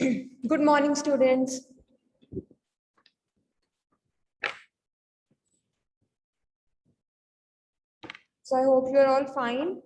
Good morning, students. So I hope you're all fine.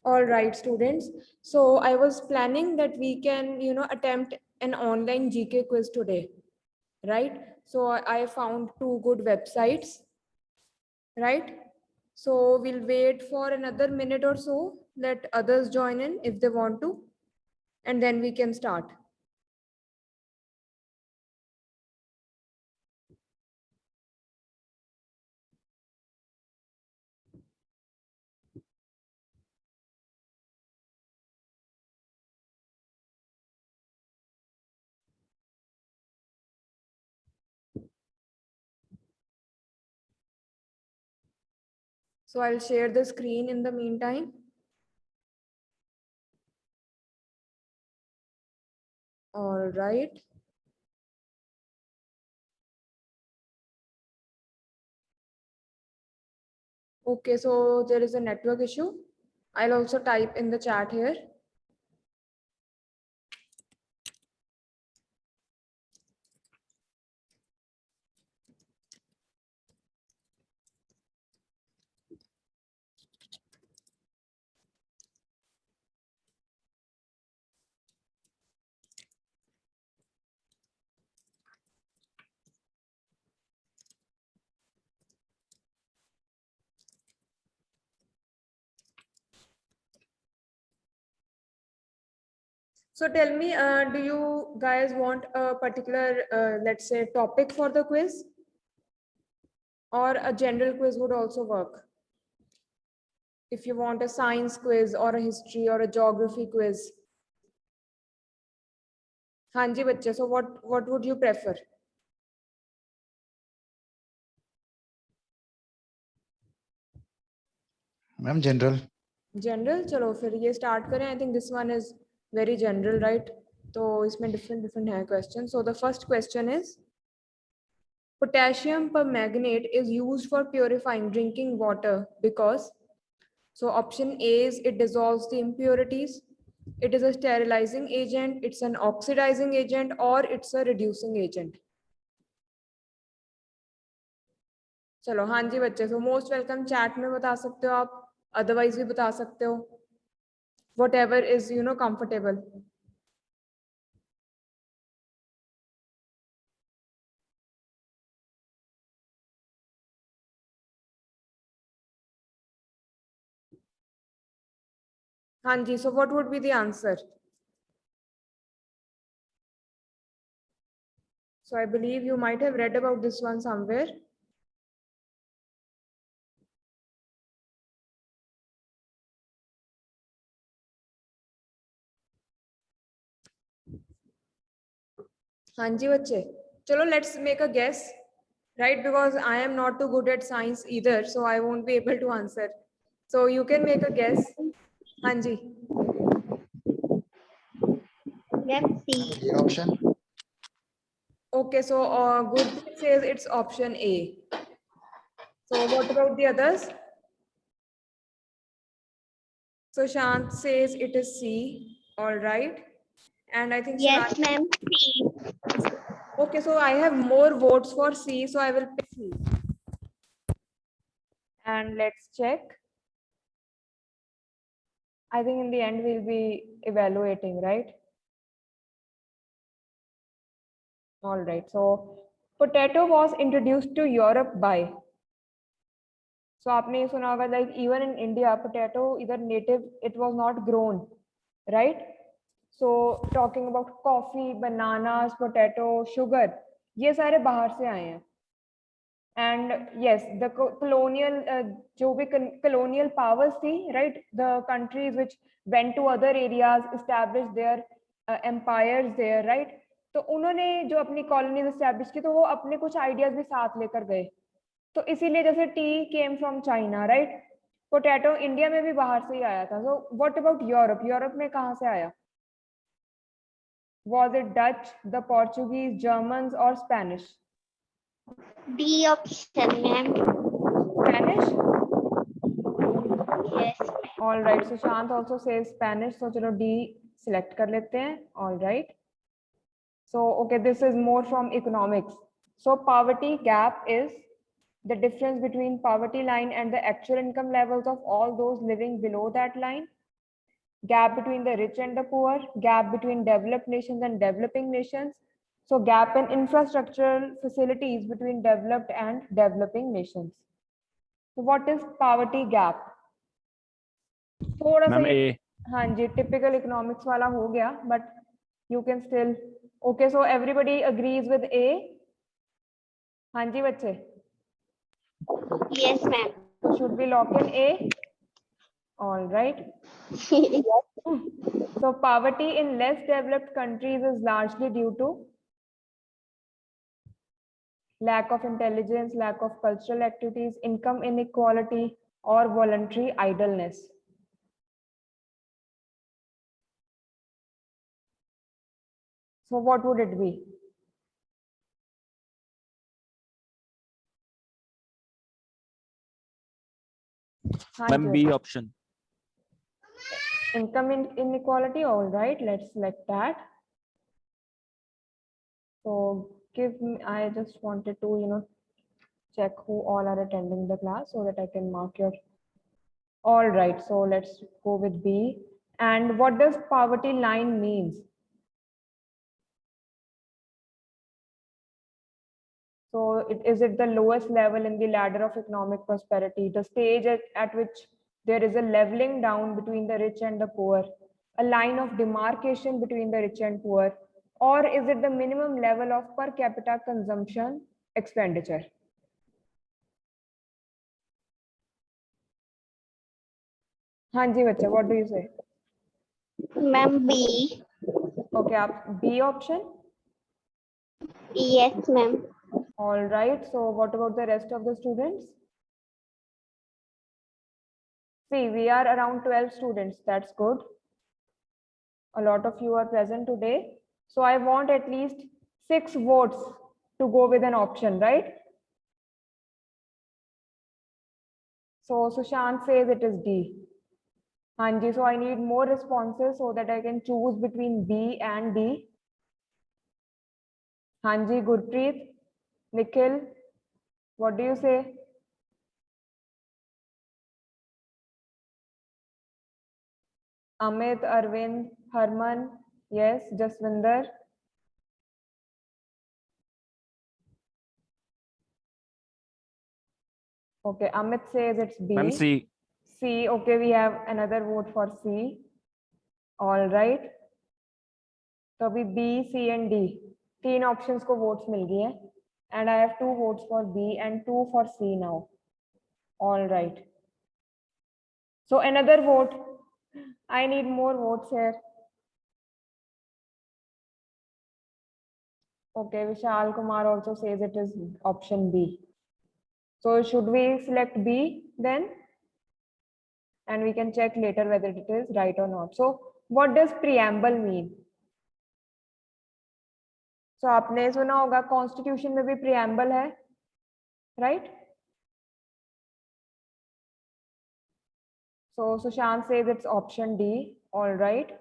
All right, students. So I was planning that we can, attempt an online GK quiz today, right? So I found two good websites, right? So we'll wait for another minute or so, let others join in if they want to, and then we can start. So I'll share the screen in the meantime. All right. Okay, so there is a network issue. I'll also type in the chat here. So tell me, do you guys want a particular, let's say, topic for the quiz? Or a general quiz would also work? If you want a science quiz or a history or a geography quiz. Hanji bachche, so what would you prefer? Ma'am, general. General, चलो फिर ये start करें. I think this one is very general, right? तो इसमें different है question. So the first question is, potassium permanganate is used for purifying drinking water because, so option A is it dissolves the impurities, it is a sterilizing agent, it's an oxidizing agent, or it's a reducing agent. चलो हाँ जी बच्चे, so most welcome, chat में बता सकते हो आप, otherwise भी बता सकते हो, whatever is comfortable. हाँ जी, so what would be the answer? So I believe you might have read about this one somewhere. हाँ जी बच्चे, चलो let's make a guess, right? Because I am not too good at science either, so I won't be able to answer. So you can make a guess. हाँ जी. Let's see. Option. Okay, so Gurpreet says it's option A. So what about the others? So Shant says it is C. All right. And I think Yes, Sonali. ma'am. See. Okay, so I have more votes for C, so I will pick C. And let's check. I think in the end we'll be evaluating, right? All right. So Potato was introduced to Europe by. So आपने ये सुना होगा, like even in India, potato either native, it was not grown, right? So talking about coffee, bananas, potato, sugar, ये सारे बाहर से आए हैं. And yes, the colonial, जो भी colonial powers थी, right? The countries which went to other areas, established their empires there, right? तो उन्होंने जो अपनी colonies establish की, तो वो अपने कुछ ideas भी साथ लेकर गए. तो इसीलिए जैसे T came from China, right? Potato India में भी बाहर से ही आया था. So what about Europe? Europe में कहाँ से आया? Was it Dutch, the Portuguese, Germans or Spanish? D option, ma'am. Spanish? Yes. All right. So Shant also says Spanish. So चलो D select कर लेते हैं. All right. So okay, this is more from economics. So poverty gap is the difference between poverty line and the actual income levels of all those living below that line. Gap between the rich and the poor, gap between developed nations and developing nations. So gap in infrastructural facilities between developed and developing nations. So what is poverty gap? थोड़ा सा ma'am ए. हाँ जी, typical economics वाला हो गया, but you can still. Okay, so everybody agrees with A. हाँ जी बच्चे. Yes, ma'am. So should we lock in A? All right. So poverty in less developed countries is largely due to lack of intelligence, lack of cultural activities, income inequality, or voluntary idleness. So what would it be? Ma'am B option. Income inequality. All right, let's select that. So give me, I just wanted to, check who all are attending the class so that I can mark your. All right, so let's go with B. And what does poverty line means? So is it the lowest level in the ladder of economic prosperity, the stage at which there is a leveling down between the rich and the poor, a line of demarcation between the rich and poor, or is it the minimum level of per capita consumption expenditure? हाँ जी बच्चे, what do you say? Ma'am, B. Okay, आप B option? Yes, ma'am. All right, so what about the rest of the students? See, we are around 12 students, that's good. A lot of you are present today. So I want at least 6 votes to go with an option, right? So Sushant says it is D. Hanji, so I need more responses so that I can choose between B and D. Hanji, Gurpreet, Nikhil, what do you say? Amit, Arvind, Harman, yes, Jaswinder. Okay, Amit says it's B. Ma'am C. C, okay, we have another vote for C. All right. तो अभी B, C and D, 3 options को votes मिल गई हैं. And I have 2 votes for B and 2 for C now. All right. So another vote. I need more votes here. Okay, Vishal Kumar also says it is option B. So should we select B then? And we can check later whether it is right or not. So what does preamble mean? So आपने सुना होगा constitution में भी preamble है, right? So Sushant says it's option D. All right.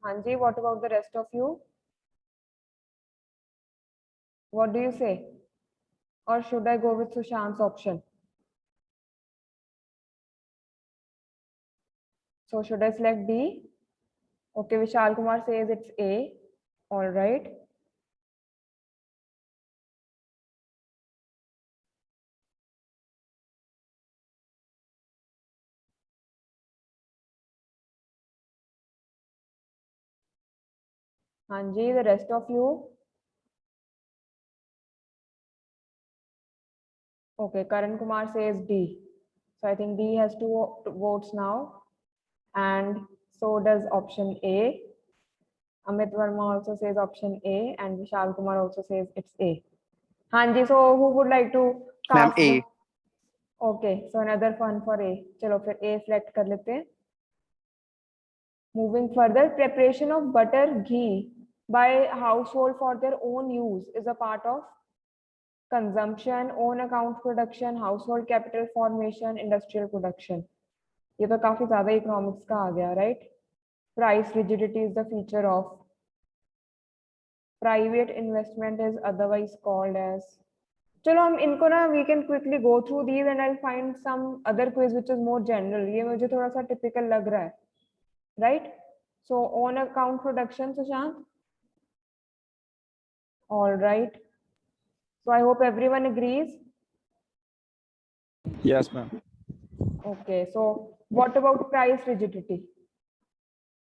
Hanji, what about the rest of you? What do you say? Or should I go with Sushant's option? So should I select D? Okay, Vishal Kumar says it's A. All right. Hanji, the rest of you. Okay, Karan Kumar says D. So I think D has two votes now. And so does option A. Amit Verma also says option A, and Vishal Kumar also says it's A. Hanji, so who would like to Ma'am, cast? A. Okay, so another one for A. चलो फिर A select कर लेते हैं. Moving further, preparation of butter, ghee by household for their own use is a part of consumption, own account production, household capital formation, industrial production. ये तो काफी ज्यादा economics का आ गया, right? Price rigidity is the feature of private investment is otherwise called as. चलो हम इनको ना we can quickly go through these and I'll find some other quiz which is more general. ये मुझे थोड़ा सा typical लग रहा है, right? So on account production, Sushant. All right. So I hope everyone agrees. Yes, ma'am. Okay. So what about price rigidity?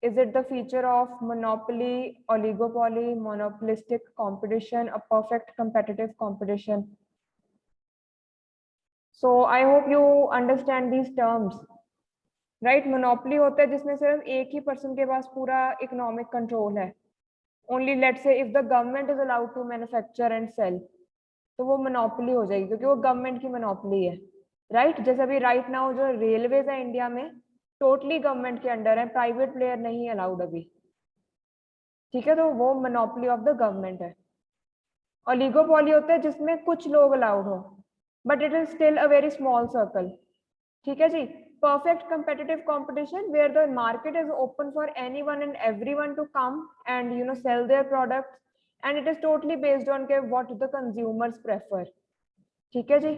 Is it the feature of monopoly, oligopoly, monopolistic competition, a perfect competitive competition? So I hope you understand these terms, right? Monopoly होता है जिसमें सिर्फ एक ही person के पास पूरा economic control है. Only let's say if the government is allowed to manufacture and sell, तो वो monopoly हो जाएगी क्योंकि वो government की monopoly है, right? जैसे अभी right now जो railways है इंडिया में totally government के under है, private player नहीं allowed अभी, ठीक है? तो वो monopoly of the government है. Oligopoly होता है जिसमें कुछ लोग allowed हो, but it is still a very small circle. ठीक है जी? Perfect competitive competition where the market is open for anyone and everyone to come and sell their products, and it is totally based on what the consumers prefer. ठीक है जी?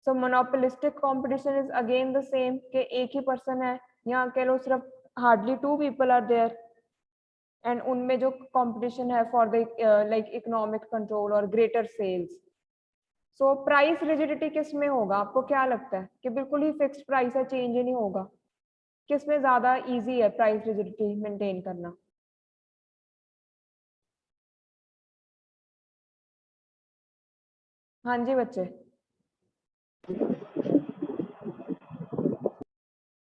So monopolistic competition is again the same कि एक ही person है, यहाँ कह लो सिर्फ hardly 2 people are there, and उनमें जो competition है for the like economic control or greater sales. So price rigidity किस में होगा? आपको क्या लगता है कि बिल्कुल ही फिक्स्ड प्राइस है, चेंज ही नहीं होगा? किस में ज्यादा इजी है प्राइस रिजिडिटी मेंटेन करना? हाँ जी बच्चे,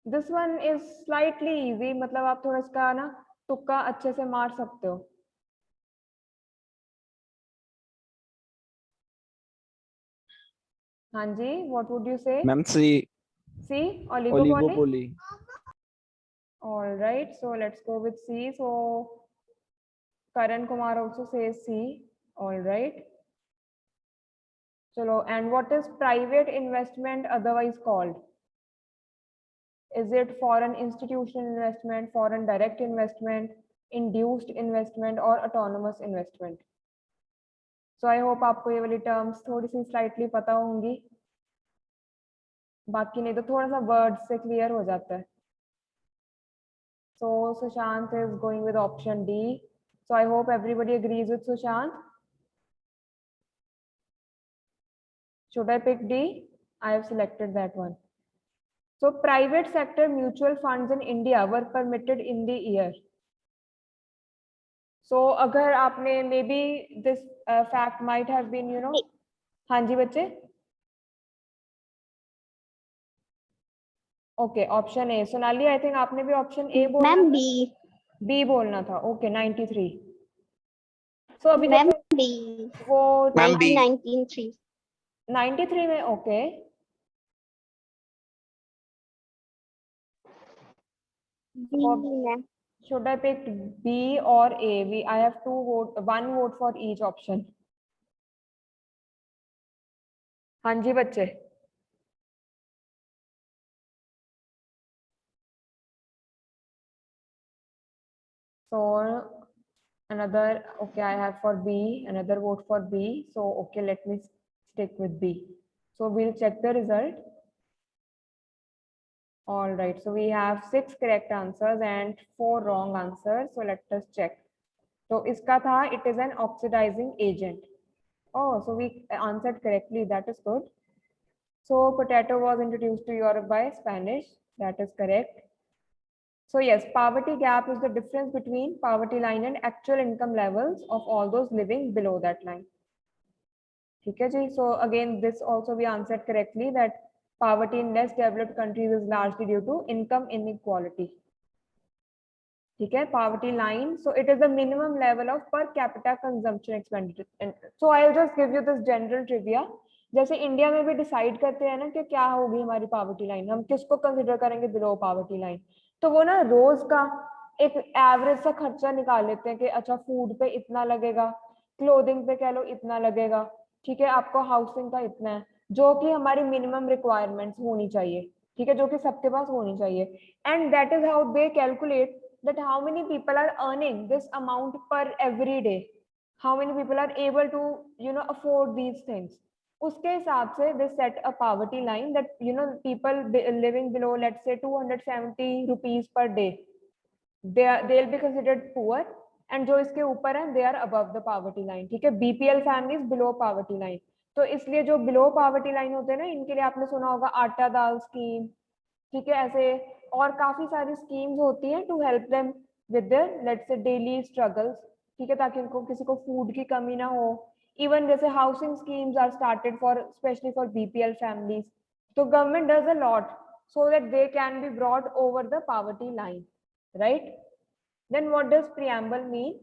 this one is slightly easy, मतलब आप थोड़ा इसका ना तुक्का अच्छे से मार सकते हो. हाँ जी, व्हाट वुड यू से? Ma'am, C. C, oligopoly. Oligopoly. All right, so let's go with C. So Karan Kumar also says C. All right. Chalo, and what is private investment otherwise called? Is it foreign institutional investment, foreign direct investment, induced investment, or autonomous investment? So I hope आपको ये वाली terms थोड़ी सी slightly पता होंगी. बाकी नहीं तो थोड़ा सा words से clear हो जाता है. So Sushant is going with option D. So I hope everybody agrees with Sushant. Should I pick D? I have selected that one. So private sector mutual funds in India were permitted in the year. So अगर आपने maybe this fact might have been हाँ जी बच्चे. Okay, option A. Sonali, I think आपने भी option A बोलना Ma'am, था. B. B बोलना था. Okay, 93. So अभी Ma'am, तक B. वो Ma'am, B. 1993. 93 में. Okay. B, ma'am. Should I pick B or A? I have one vote for each option. हाँ जी बच्चे. So another, okay, I have for B, another vote for B. So okay, let me stick with B. So we'll check the result. All right, so we have 6 correct answers and 4 wrong answers. So let us check. So iska tha, it is an oxidizing agent. Oh, so we answered correctly. That is good. So potato was introduced to Europe by Spanish. That is correct. So yes, poverty gap is the difference between poverty line and actual income levels of all those living below that line. Okay, ji. So again, this also we answered correctly that poverty in less developed countries is largely due to income inequality. Okay, poverty line. So it is the minimum level of per capita consumption expenditure. So I'll just give you this general trivia. जैसे India में भी decide करते हैं ना कि क्या होगी हमारी पावर्टी लाइन, हम किसको कंसिडर करेंगे बिलो पावर्टी लाइन, तो वो ना रोज का एक एवरेज सा खर्चा निकाल लेते हैं कि अच्छा फूड पे इतना लगेगा, क्लोथिंग पे कह लो इतना लगेगा, ठीक है, आपको हाउसिंग का इतना है, जो कि हमारी मिनिमम रिक्वायरमेंट्स होनी चाहिए, ठीक है, जो कि सबके पास होनी चाहिए, and that is how they calculate that how many people are earning this amount per every day, how many people are able to afford these things. उसके हिसाब से they set a poverty line that people living below let's say 270 rupees per day, they'll be considered poor, and जो इसके ऊपर है they are above the poverty line. ठीक है, BPL families below poverty line. तो इसलिए जो below poverty line होते हैं ना, इनके लिए आपने सुना होगा आटा दाल स्कीम, ठीक है, ऐसे और काफी सारी स्कीम्स होती हैं to help them with their let's say daily struggles, ठीक है, ताकि उनको किसी को फूड की कमी ना हो. इवन जैसे housing schemes are started for specially for BPL families. तो government does a lot so that they can be brought over the poverty line, right? Then what does preamble mean?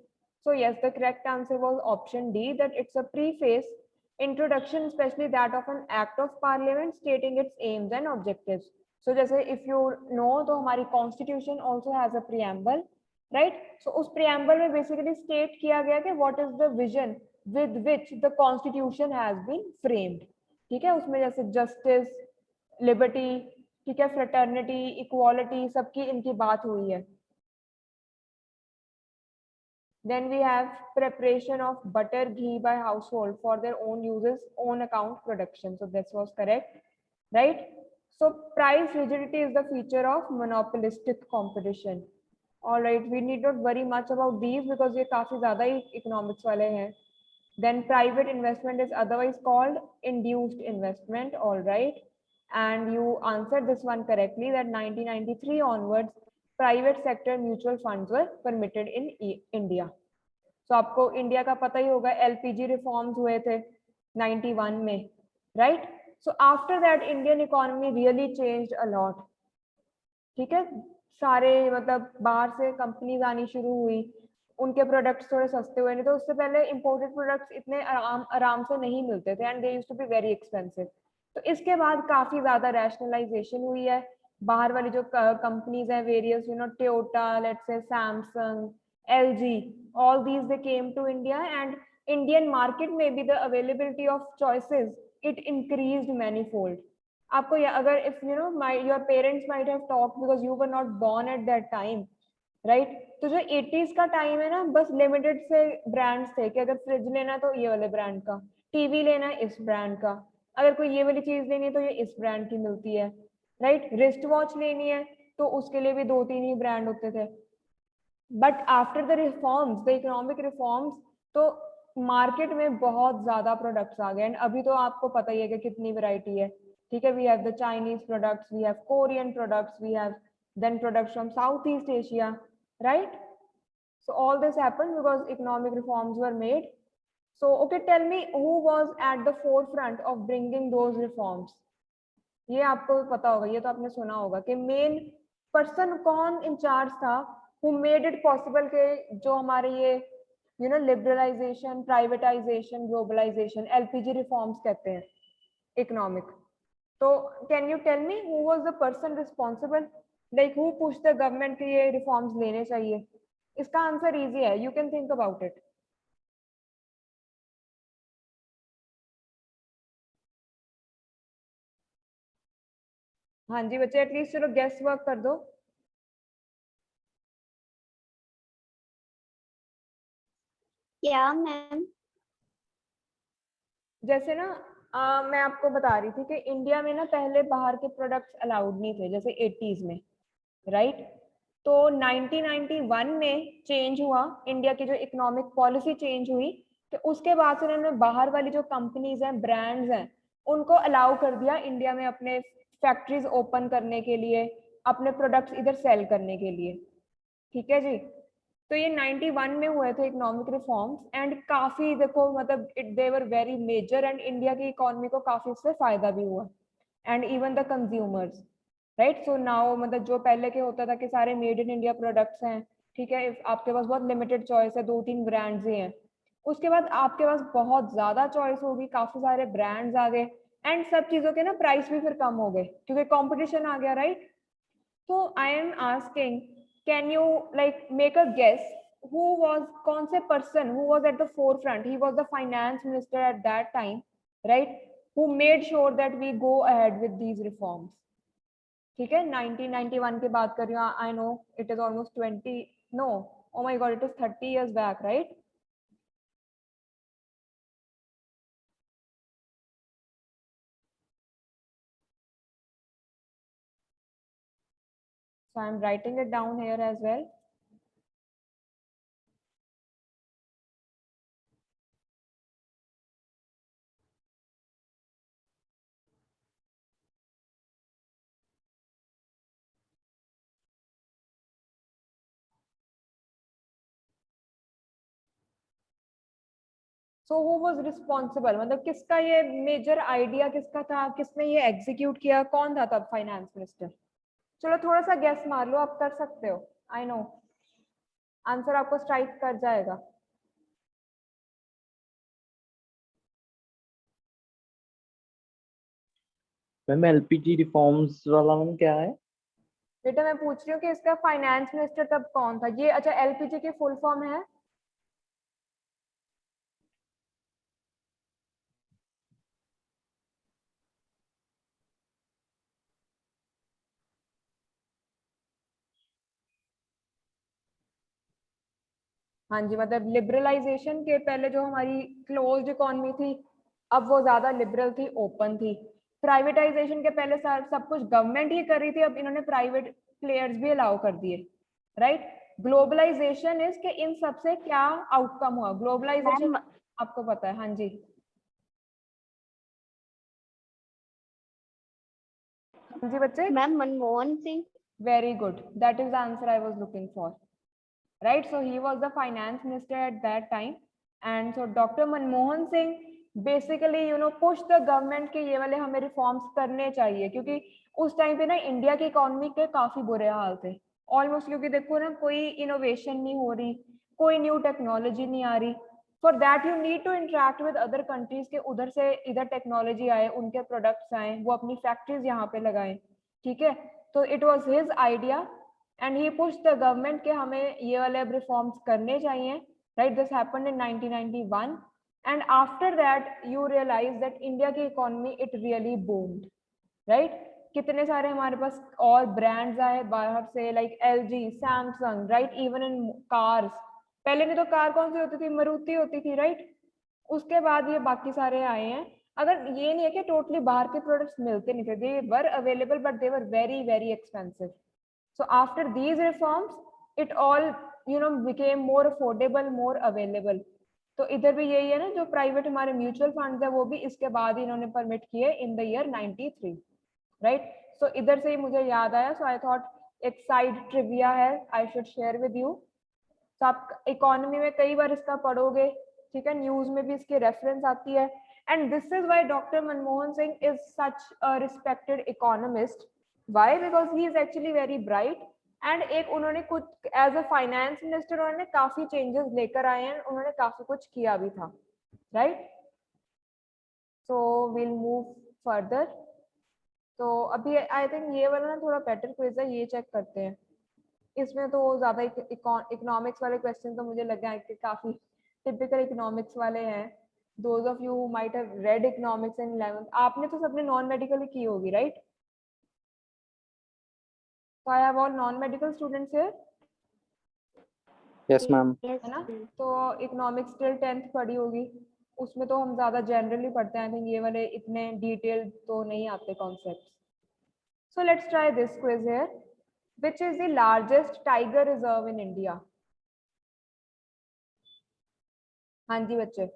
So yes, the correct answer was option D, that it's a preface introduction, especially that of an act of parliament stating its aims and objectives. So जैसे if you know, तो हमारी constitution also has a preamble, right? So उस preamble में basically state किया गया कि what is the vision with which the constitution has been framed, ठीक है, उसमें जैसे justice, liberty, ठीक है, fraternity, equality, सबकी इनकी बात हुई है. Then we have preparation of butter, ghee by household for their own uses, own account production. So this was correct, right? So price rigidity is the feature of monopolistic competition. All right, we need not worry much about these because ये काफी ज़्यादा ही economics वाले हैं. Then private investment is otherwise called induced investment. All right, and you answered this one correctly that 1993 onwards private sector mutual funds were permitted in India. So आपको India का पता ही होगा, LPG reforms हुए थे 91 में, right? So after that Indian economy really changed a lot. ठीक है, सारे मतलब बाहर से कंपनीज आनी शुरू हुई, उनके प्रोडक्ट्स थोड़े सस्ते हुए, नहीं तो उससे पहले इंपोर्टेड प्रोडक्ट्स इतने आराम से नहीं मिलते थे, and they used to be very expensive. तो इसके बाद काफी ज्यादा रैशनलाइजेशन हुई है, बाहर वाली जो कंपनीज हैं various Toyota, let's say Samsung, LG, all these they came to India, and Indian market maybe the availability of choices it increased manifold. आपको अगर if your parents might have talked because you were not born at that time, right? तो जो 80s का time है ना, बस limited से brands थे कि अगर फ्रिज लेना तो ये वाले ब्रांड का, टीवी लेना इस ब्रांड का, अगर कोई ये वाली चीज लेनी है तो ये इस ब्रांड की मिलती है, राइट? रिस्ट वॉच लेनी है तो उसके लिए भी 2-3 ही ब्रांड होते थे. But after the reforms, the economic reforms, तो मार्केट में बहुत ज्यादा प्रोडक्ट्स आ गए, एंड अभी तो आपको पता ही है कि कितनी वैरायटी है, ठीक है. We have the Chinese products, we have Korean products, we have then products from South East Asia, right? So all this happened because economic reforms were made. So okay, tell me who was at the forefront of bringing those reforms? ये आपको पता होगा, ये तो आपने सुना होगा कि मेन पर्सन कौन इंचार्ज था who made it possible के जो हमारे ये liberalisation, privatisation, globalisation, LPG reforms कहते हैं इकोनॉमिक. तो can you tell me who was the person responsible, like who push the government के ये रिफॉर्म्स लेने चाहिए? इसका आंसर इजी है, you can think about it. हाँ जी बच्चे, एटलीस्ट चलो गेस वर्क कर दो. क्या मैम? जैसे ना मैं आपको बता रही थी कि इंडिया में ना पहले बाहर के प्रोडक्ट्स अलाउड नहीं थे, जैसे 80s में, राइट। तो 1991 में चेंज हुआ, इंडिया की जो इकोनॉमिक पॉलिसी चेंज हुई, तो उसके बाद से उन्होंने बाहर वाली जो कंपनीज हैं, ब्रांड्स हैं, उनको अलाउ कर दिया इंडिया में अपने फैक्ट्रीज ओपन करने के लिए, अपने प्रोडक्ट्स इधर सेल करने के लिए। ठीक है जी। तो ये 91 में हुए थे इकोनॉमिक रिफॉर्म्स, एंड काफी देखो मतलब they were very major, and India की इकोनॉमी को काफी इससे फायदा भी हुआ, and even the consumers, right. So now मतलब जो पहले के होता था कि सारे मेड इन इंडिया प्रोडक्ट्स हैं, ठीक है, आपके पास बहुत लिमिटेड चॉइस है, 2-3 ब्रांड्स ही हैं, उसके बाद आपके पास बहुत ज्यादा चॉइस होगी, काफी सारे ब्रांड्स आ गए, एंड सब चीजों के ना प्राइस भी फिर कम हो गए क्योंकि कंपटीशन आ गया, right. So I am asking, can you like make a guess who was कौन से person who was at the forefront? He was the finance minister at that time, right? Who made sure that we go ahead with these reforms. ठीक है, 1991 की बात कर रही हूँ. I know it is almost 20, no, oh my god, it is 30 years back, right? So I'm writing it down here as well. So who was responsible, मतलब किसका ये मेजर आइडिया किसका था, किसने ये एग्जीक्यूट किया, कौन था तब फाइनेंस मिनिस्टर? चलो थोड़ा सा गेस मार लो, आप कर सकते हो, आई नो आंसर आपको स्ट्राइक कर जाएगा। मैम एलपीजी रिफॉर्म्स वाला मैम क्या है? बेटा मैं पूछ रही हूँ कि इसका फाइनेंस मिनिस्टर तब कौन था ये? अच्छा, एलपीजी की फुल फॉर्म है? हाँ जी, मतलब लिबरलाइजेशन के पहले जो हमारी क्लोज्ड इकोनॉमी थी, अब वो ज्यादा लिबरल थी, ओपन थी। प्राइवेटाइजेशन के पहले सब कुछ गवर्नमेंट ही कर रही थी, अब इन्होंने प्राइवेट प्लेयर्स भी अलाउ कर दिए, राइट। ग्लोबलाइजेशन इज के इन सबसे क्या आउटकम हुआ? ग्लोबलाइजेशन आपको पता है? हाँ जी, हाँ जी बच्चे। Ma'am Manmohan Singh. Very good. That is the answer I was looking for. Right? So he was the finance minister at that time. And so Dr. Manmohan Singh basically, pushed the government कि ये वाले हमें reforms करने चाहिए, क्योंकि उस time पे ना इंडिया की इकोनॉमी के काफी बुरे हाल थे ऑलमोस्ट, क्योंकि देखो ना कोई इनोवेशन नहीं हो रही, कोई न्यू टेक्नोलॉजी नहीं आ रही। For that you need to interact with other countries के उधर से इधर टेक्नोलॉजी आए, उनके प्रोडक्ट्स आए, वो अपनी फैक्ट्रीज यहाँ पे लगाएं। ठीक है, तो it was his idea and he push the government के हमें ये वाले अब रिफॉर्म्स करने चाहिए, right. This happened in 1991 and after that you realise that India की economy it really boomed, right. कितने सारे हमारे पास और ब्रांड्स आए बाहर से, like LG, Samsung, right. Even in cars, पहले नहीं तो कार कौन सी होती थी? मारुति होती थी, राइट। उसके बाद ये बाकी सारे आए हैं। अगर ये नहीं है कि टोटली बाहर के प्रोडक्ट्स मिलते नहीं थे, they were available but they were very very expensive. So after these reforms it all became more affordable, more available. तो इधर भी यही है ना, जो प्राइवेट हमारे म्यूचुअल फंड्स है वो भी इसके बाद ही इन्होंने परमिट किए इन द ईयर 93, राइट। सो इधर से ही मुझे याद आया, सो आई थॉट एक साइड ट्रिविया है, I should share with you. तो आप इकोनॉमी में कई बार इसका पढ़ोगे, ठीक है, न्यूज में भी इसकी रेफरेंस आती है। And this is why doctor Manmohan Singh is such a respected economist. Why? Because he is actually very bright, and एक उन्होंने कुछ एज अ फाइनेंस मिनिस्टर उन्होंने काफी चेंजेस लेकर आए हैं, उन्होंने काफी कुछ किया भी था, right. So will move further. तो अभी आई थिंक ये वाला ना थोड़ा बेटर क्विज है, ये चेक करते हैं। इसमें तो ज्यादा इकोनॉमिक्स वाले क्वेश्चन तो मुझे लगा है कि काफी टिपिकल इकोनॉमिक्स वाले हैं। Those of you might have read economics in 11th, आपने तो सबने नॉन मेडिकल ही की होगी, राइट। तो I have all non medical students here, yes ma'am. है ना। तो इकोनॉमिक्स टिल 10th पढ़ी होगी, उसमें तो हम ज्यादा जनरली पढ़ते हैं, आई थिंक ये वाले इतने डिटेल तो नहीं आते concepts. So let's try this quiz here. Which is the largest tiger reserve in India? हाँ जी बच्चे.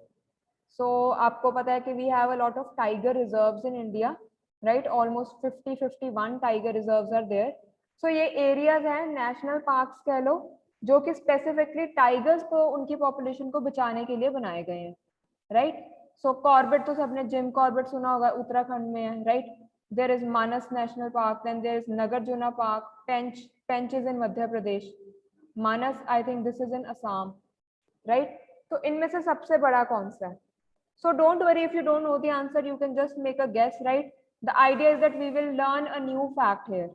So आपको पता है कि we have a lot of tiger reserves in India, right? Almost 51 tiger reserves are there. So ये areas हैं national parks कह लो, जो कि specifically tigers को उनकी population को बचाने के लिए बनाए गए हैं, right? So कॉर्बेट तो सबने जिम कॉर्बेट सुना होगा, उत्तराखंड में है, right? There is Manas National Park, then there is Nagarjuna Park, Pench is in Madhya Pradesh, Manas I think this is in Assam, right? तो इनमें से सबसे बड़ा कौन सा है? So don't worry if you don't know the answer, you can just make a guess, right? The idea is that we will learn a new fact here.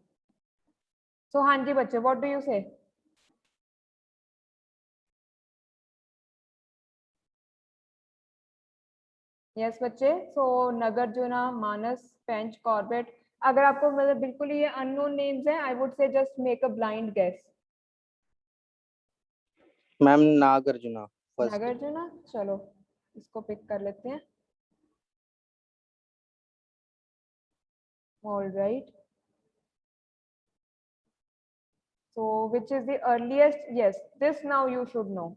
So हाँ जी बच्चे, what do you say? Yes बच्चे. So Nagarjuna, Manas, Pench, Corbett. अगर आपको मतलब बिल्कुल ये unknown names हैं, I would say just make a blind guess. Ma'am Nagarjuna first. Nagarjuna, चलो इसको पिक कर लेते हैं. All right. So which is the earliest? Yes, this now you should know.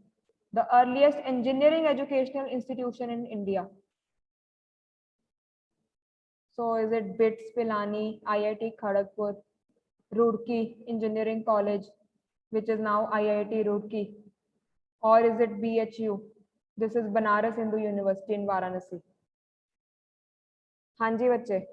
The earliest engineering educational institution in India. So is it BITS Pilani, IIT Kharagpur, Roorkee Engineering College, which is now IIT Roorkee, or is it BHU? This is Banaras Hindu University in Varanasi. हाँ जी बच्चे.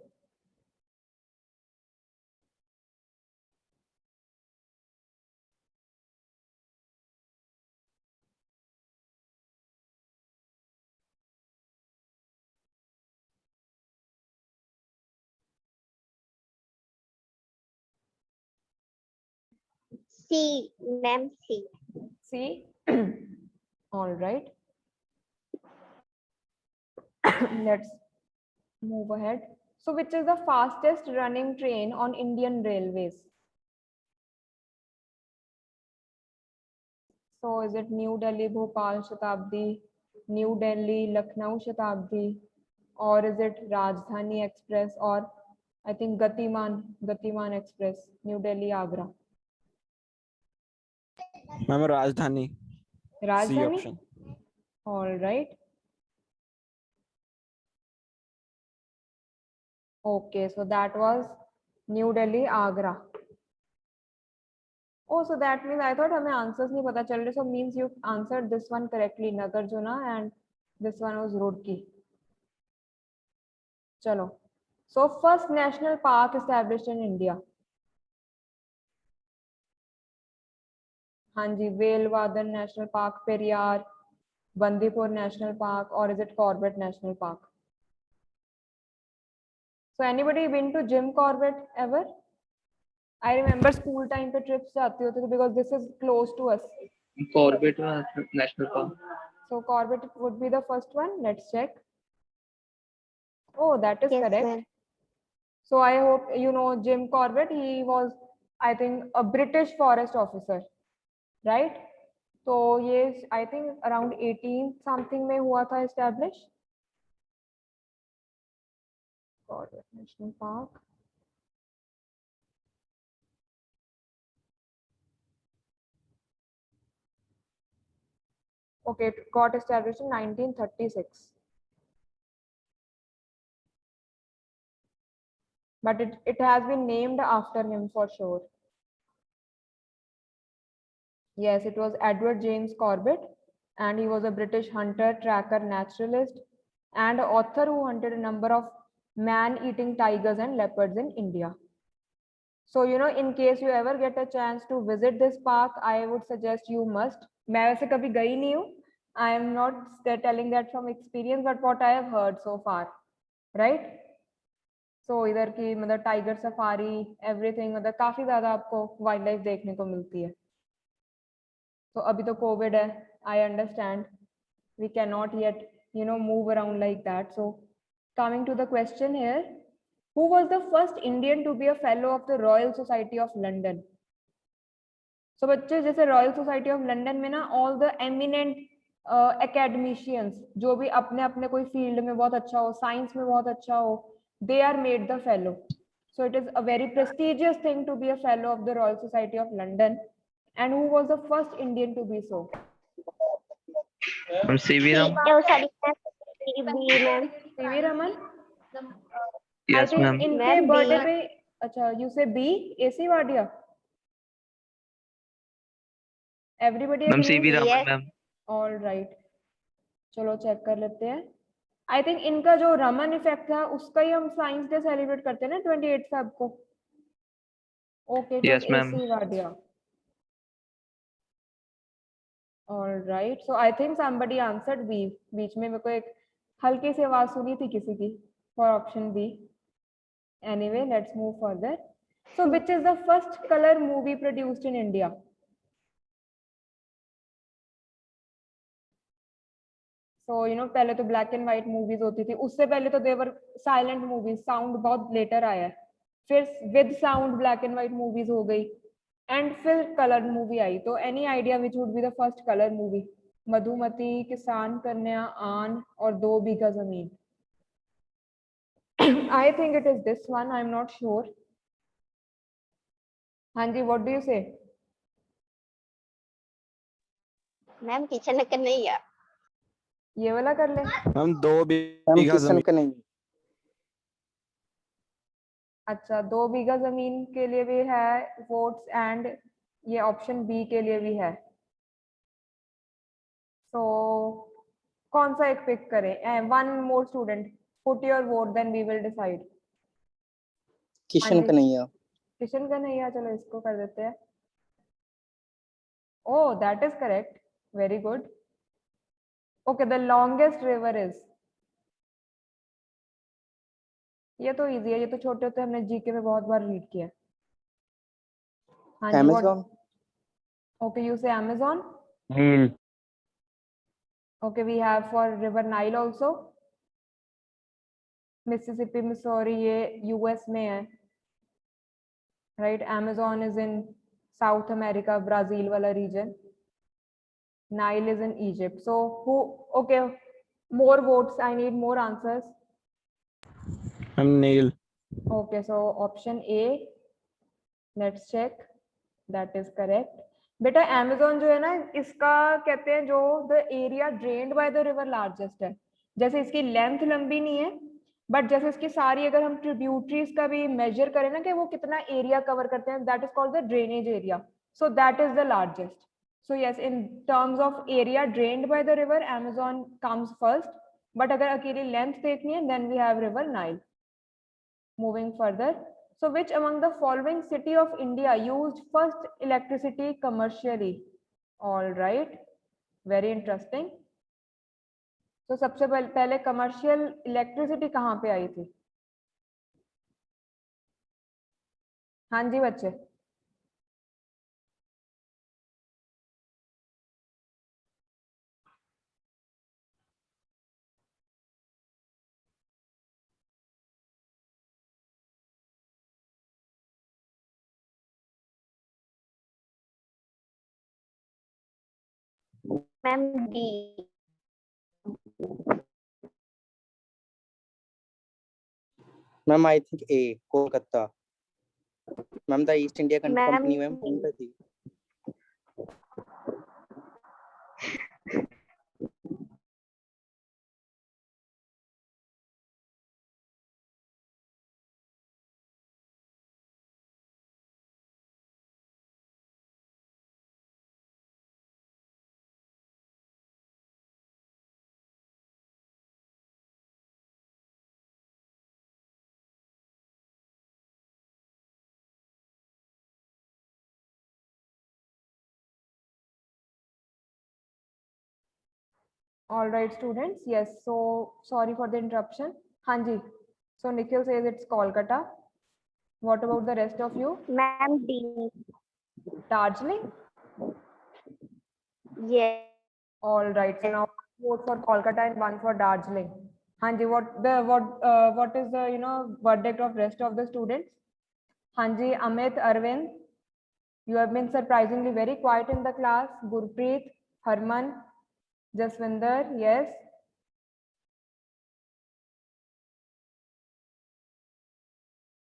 C, ma'am, C. C. All right. Let's move ahead. So which is the fastest running train on Indian Railways? So is it New Delhi Bhopal Shatabdi, New Delhi Lucknow Shatabdi, or is it Rajdhani Express, or I think Gatiman Express, New Delhi Agra? Ma'am राजधानी. C Rajdhani? option. All right. Okay, so that was New Delhi Agra. Oh, so that means I thought हमें answers नहीं पता चल रहे. So means you answered this one correctly, Nagarjuna, and this one was Roorkee. चलो. So first national park established in India. हाँ जी, Velvadan National Park, Periyar, Bandipur National Park, or is it Corbett National Park? So anybody been to Jim Corbett ever? I remember school time पे trips जाती होती थी because this is close to us. Corbett National Park. So Corbett would be the first one. Let's check. Oh, that is Yes, correct. ma'am. So I hope you know Jim Corbett. He was, I think, a British forest officer, right? So yes, I think around 18 something में हुआ था establish. Corbett National Park. Okay, it got established in 1936. But it has been named after him for sure. Yes, it was Edward James Corbett, and he was a British hunter, tracker, naturalist, and author who hunted a number of man-eating tigers and leopards in India. So, you know, in case you ever get a chance to visit this park, I would suggest you must. मैं वैसे कभी गई नहीं हूँ. I am not telling that from experience, but what I have heard so far, right? So इधर की मतलब tiger safari, everything, मतलब काफी ज्यादा आपको वाइल्ड लाइफ देखने को मिलती है. तो अभी तो कोविड है, I understand. We cannot yet, you know, move around like that. So coming to the question here, who was the first Indian to be a fellow of the Royal Society of London? So बच्चे जैसे royal society of London में ना all the eminent academicians जो भी अपने अपने कोई field में बहुत अच्छा हो, साइंस में बहुत अच्छा हो, they are made the fellow. So it is a very prestigious thing to be a fellow of the Royal Society of London. And who was the first Indian to be so? Ma'am, C.V. Raman. Oh, sorry, ma'am. B, ma'am. C.V. Raman? I Yes, think ma'am. इनके Ma'am, birthday B. पे, अच्छा, you say B, AC Wadia? Everybody Ma'am, agrees? C.V. Raman, Yes. ma'am. All right. चलो check कर लेते हैं. I think इनका जो Raman effect था उसका ही हम साइंस डे सेलिब्रेट करते हैं ना 28 फेब को. Okay, it was Yes, ma'am. AC Wadia. All right. So I think somebody answered B. बीच में मेरे को एक हल्की सी आवाज सुनी थी किसी की for option B. Anyway, let's move further. So which is the first color movie produced in India? So you know पहले तो ब्लैक एंड व्हाइट मूवीज होती थी, उससे पहले तो देवर साइलेंट मूवीज, साउंड बहुत लेटर आया है, फिर with sound black and white movies हो गई, एंड फिर कलर मूवी आई. तो any idea which would be the first colour movie? Madhumati, किसान कन्या, आन और 2 बीघा जमीन. I think it is this one, I am not sure. हाँ जी, व्हाट डू यू से? मैम किचन का नहीं है. ये वाला कर ले. मैम 2 मैम बीघा किशन जमीन. का नहीं. अच्छा, 2 बीघा जमीन के लिए भी है वोट्स, एंड ये ऑप्शन बी के लिए भी है. सो कौन सा एक पिक करें? One more student, put your vote, then we will decide. Kishan का नहीं है. किशन का नहीं है, चलो इसको कर देते हैं. Oh, that is correct, very good. Okay, the longest river is, ये तो इजी है, ये तो छोटे होते हमने जीके में बहुत बार रीड किया. हाँ जी, Amazon. ओके, यू से Amazon. Nile. Okay, we have for river Nile also. Mississippi, Missouri, ये US में है. Right, Amazon is in South America, Brazil वाला region. Nile is in Egypt. So who? Okay, more votes. I need more answers. Ma'am Neel. Okay, so option A. Let's check. That is correct. बेटा Amazon जो है ना, इसका कहते हैं जो the area drained by the river largest है. जैसे इसकी लेंथ लंबी नहीं है, बट जैसे इसकी सारी अगर हम ट्रिब्यूटरीज का भी मेजर करें ना कि वो कितना एरिया कवर करते हैं, that is called the drainage area. So that is the largest. So yes, in terms of area drained by the river, Amazon comes first. But अगर अकेली लेंथ देखनी है, then we have river Nile. Moving further. So which among the following city of India used first electricity commercially? All right, very interesting. So सबसे पहले commercial electricity कहाँ पे आई थी? हाँ जी बच्चे. Ma'am D. Ma'am I think A, Kolkata. Ma'am the east India company ma'am कहीं पे थी? All right, students. Yes. So sorry for the interruption. हाँ जी. So Nikhil says it's Kolkata. What about the rest of you? Ma'am D. Darjeeling. Yes. All right. So now vote for Kolkata and one for Darjeeling. हाँ जी. What is the verdict of rest of the students? हाँ जी. Amit, Arvind, you have been surprisingly very quiet in the class. Gurpreet, Harman, Jaswinder, yes.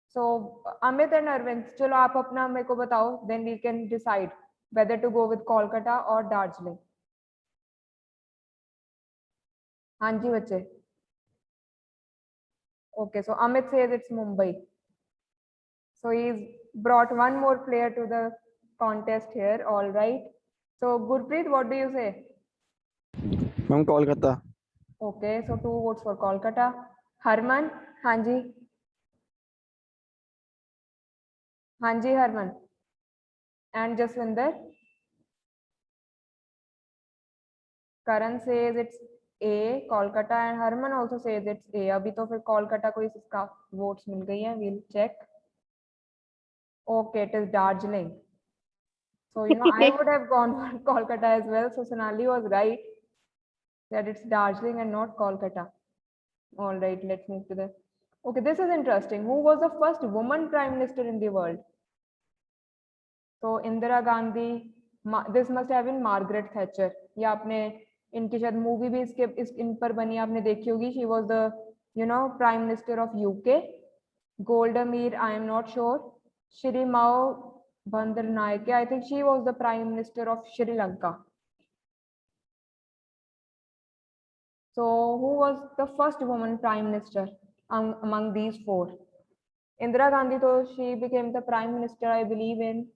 So Amit and Arvind, चलो आप अपना मेरे को बताओ, then we can decide whether to go with Kolkata or Darjeeling. हाँ जी बच्चे. Okay, so Amit says it's Mumbai. So he's brought one more player to the contest here. All right. So Gurpreet, what do you say? Ma'am, Kolkata. Okay, so 2 votes for Kolkata. Harman, हाँ जी. हाँ जी Harman. And Jaswinder. Karan says it's A, Kolkata, and Harman also says it's A. अभी तो फिर Kolkata को इसका votes मिल गई हैं. We'll check. Okay, it is Darjeeling. So you know I would have gone for Kolkata as well. So Sonali was right that it's Darjeeling and not Kolkata. All right, let's move to the. Okay, this is interesting. Who was the first woman prime minister in the world? So Indira Gandhi. This must have been Margaret Thatcher. या आपने इनकी शायद movie भी इन पर बनी आपने देखी होगी. She was the prime minister of UK. Golda Meir, I am not sure. Shri Mao Bandaranaike, I think she was the prime minister of Sri Lanka. So who was the first woman prime minister among these 4? Indira Gandhi, though she became the prime minister, I believe, in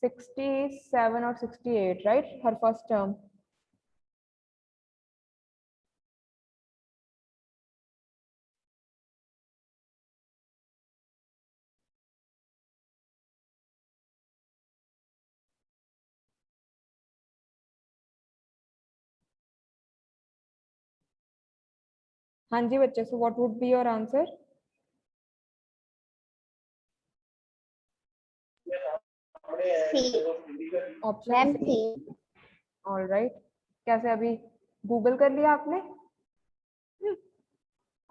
67 or 68, right? Her first term. हाँ जी बच्चे, so what would be your answer? C. Option ma'am C. C. All right. कैसे अभी Google कर लिया आपने?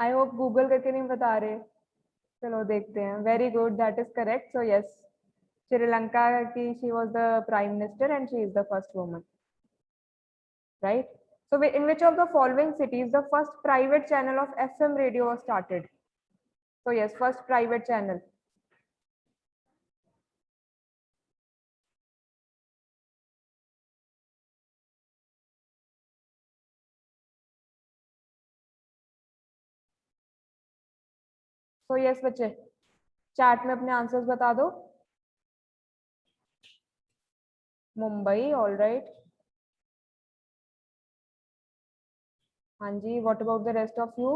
I hope Google करके नहीं बता रहे. चलो देखते हैं. Very good, that is correct. So yes, Sri Lanka की she was the prime minister and she is the first woman, right? So in which of the following cities the first private channel of FM radio was started? So yes, first private channel. So yes बच्चे, chat में अपने answers बता दो. Mumbai, all right. हाँ जी, what about the rest of you?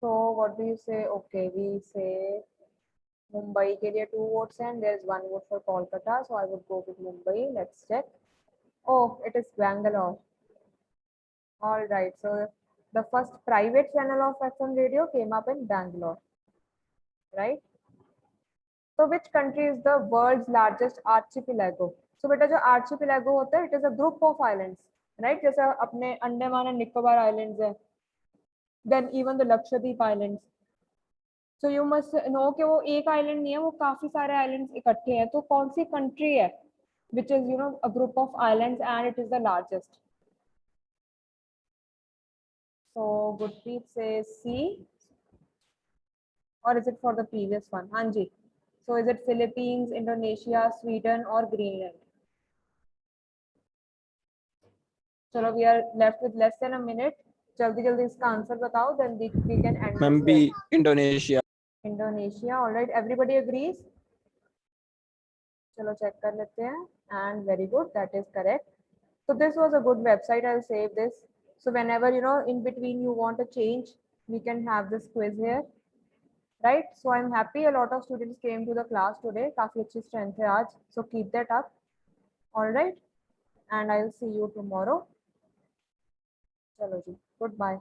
So what do you say? Okay, we say Mumbai के लिए 2 votes and there is 1 vote for Kolkata. So I would go with Mumbai. Let's check. Oh, it is Bangalore. All right. So the first private channel of FM radio came up in Bangalore, right? So which country is the world's largest archipelago? So बेटा जो archipelago होता है, it is a group of islands, right? जैसे अपने Andaman and Nicobar islands है, then even the Lakshadweep islands. So you must know कि वो एक island नहीं है, वो काफी सारे islands इकट्ठे हैं. तो कौन सी country है which is a group of islands and it is the largest? So Gurpreet says C, or is it for the previous one? हाँ जी. So is it Philippines, Indonesia, Sweden or Greenland? चलो, we are left with less than a minute. जल्दी जल्दी इसका answer बताओ, then we can end. Ma'am, this B, here. Indonesia. Indonesia, all right. Everybody agrees? चलो check कर लेते हैं. And very good, that is correct. So this was a good website. I'll save this. So whenever in between you want a change, we can have this quiz here, right? So I'm happy a lot of students came to the class today. काफी अच्छी strength है आज. So keep that up. All right. And I'll see you tomorrow. चलो जी, goodbye.